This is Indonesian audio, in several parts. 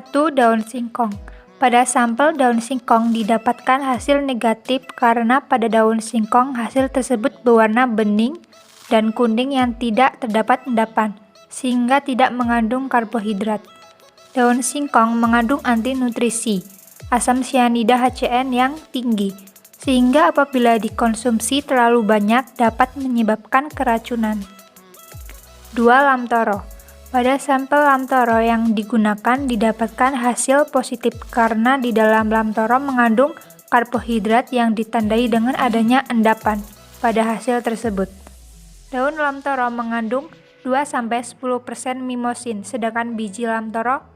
1. Daun singkong. Pada sampel daun singkong didapatkan hasil negatif karena pada daun singkong hasil tersebut berwarna bening dan kuning yang tidak terdapat endapan, sehingga tidak mengandung karbohidrat. Daun singkong mengandung anti-nutrisi, asam cyanida HCN yang tinggi, sehingga apabila dikonsumsi terlalu banyak dapat menyebabkan keracunan. 2. Lamtoro. Pada sampel lamtoro yang digunakan didapatkan hasil positif karena di dalam lamtoro mengandung karbohidrat yang ditandai dengan adanya endapan pada hasil tersebut. Daun lamtoro mengandung 2-10% mimosin, sedangkan biji lamtoro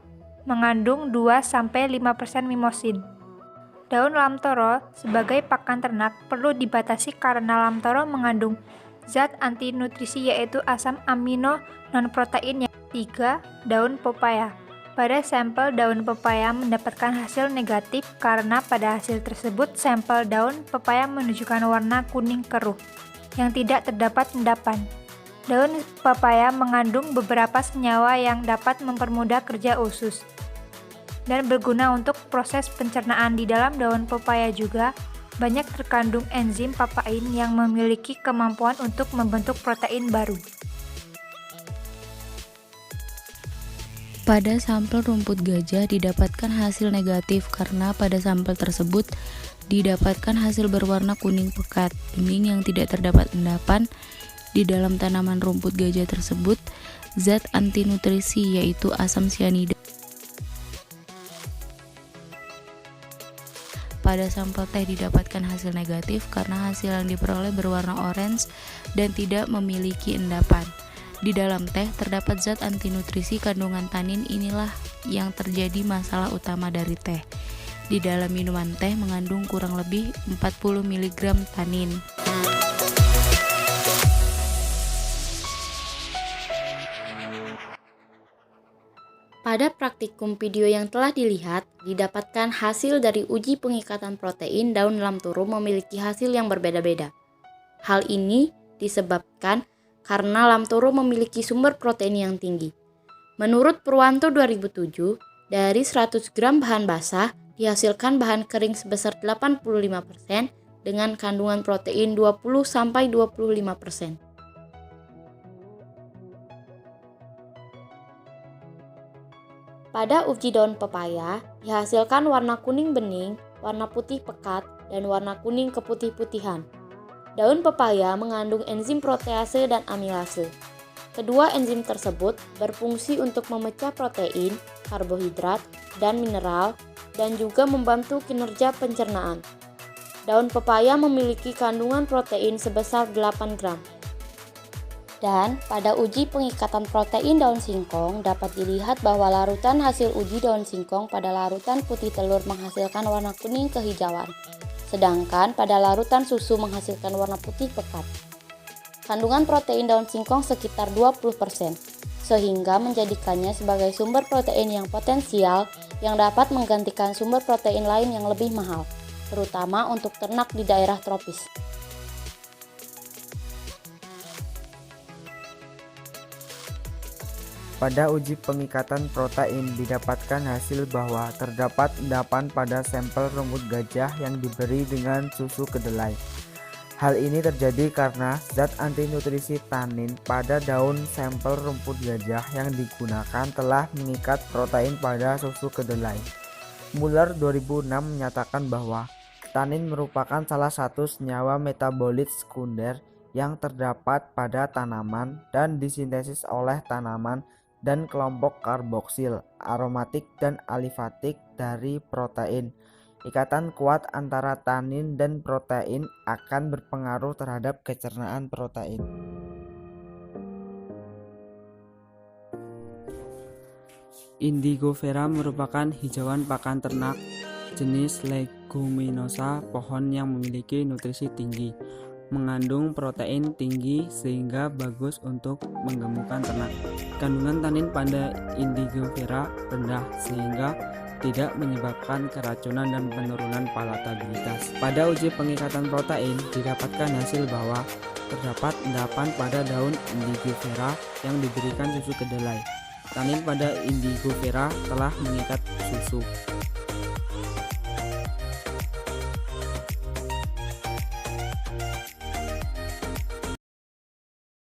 mengandung 2-5% mimosin. Daun lamtoro sebagai pakan ternak perlu dibatasi karena lamtoro mengandung zat anti-nutrisi yaitu asam amino non-protein. 3. Daun pepaya. Pada sampel daun pepaya mendapatkan hasil negatif karena pada hasil tersebut sampel daun pepaya menunjukkan warna kuning keruh yang tidak terdapat endapan. Daun pepaya mengandung beberapa senyawa yang dapat mempermudah kerja usus dan berguna untuk proses pencernaan. Di dalam daun pepaya juga banyak terkandung enzim papain yang memiliki kemampuan untuk membentuk protein baru. Pada sampel rumput gajah didapatkan hasil negatif karena pada sampel tersebut didapatkan hasil berwarna kuning pekat, bening yang tidak terdapat endapan. Di dalam tanaman rumput gajah tersebut, zat antinutrisi yaitu asam cyanida. Pada sampel teh didapatkan hasil negatif karena hasil yang diperoleh berwarna orange dan tidak memiliki endapan. Di dalam teh terdapat zat antinutrisi kandungan tanin, inilah yang terjadi masalah utama dari teh. Di dalam minuman teh mengandung kurang lebih 40 mg tanin. Pada praktikum video yang telah dilihat, didapatkan hasil dari uji pengikatan protein daun lamtoro memiliki hasil yang berbeda-beda. Hal ini disebabkan karena lamtoro memiliki sumber protein yang tinggi. Menurut Purwanto 2007, dari 100 gram bahan basah dihasilkan bahan kering sebesar 85% dengan kandungan protein 20-25%. Pada uji daun pepaya, dihasilkan warna kuning bening, warna putih pekat, dan warna kuning keputih-putihan. Daun pepaya mengandung enzim protease dan amilase. Kedua enzim tersebut berfungsi untuk memecah protein, karbohidrat, dan mineral, dan juga membantu kinerja pencernaan. Daun pepaya memiliki kandungan protein sebesar 8 gram. Dan pada uji pengikatan protein daun singkong dapat dilihat bahwa larutan hasil uji daun singkong pada larutan putih telur menghasilkan warna kuning kehijauan. Sedangkan pada larutan susu menghasilkan warna putih pekat. Kandungan protein daun singkong sekitar 20%, sehingga menjadikannya sebagai sumber protein yang potensial yang dapat menggantikan sumber protein lain yang lebih mahal, terutama untuk ternak di daerah tropis. Pada uji pengikatan protein didapatkan hasil bahwa terdapat endapan pada sampel rumput gajah yang diberi dengan susu kedelai. Hal ini terjadi karena zat antinutrisi tanin pada daun sampel rumput gajah yang digunakan telah mengikat protein pada susu kedelai. Muller 2006 menyatakan bahwa tanin merupakan salah satu senyawa metabolit sekunder yang terdapat pada tanaman dan disintesis oleh tanaman dan kelompok karboksil, aromatik dan alifatik dari protein. Ikatan kuat antara tanin dan protein akan berpengaruh terhadap kecernaan protein. Indigofera merupakan hijauan pakan ternak jenis leguminosa pohon yang memiliki nutrisi tinggi, mengandung protein tinggi sehingga bagus untuk menggemukkan ternak. Kandungan tanin pada Indigofera rendah sehingga tidak menyebabkan keracunan dan penurunan palatabilitas. Pada uji pengikatan protein didapatkan hasil bahwa terdapat endapan pada daun Indigofera yang diberikan susu kedelai. Tanin pada Indigofera telah mengikat susu.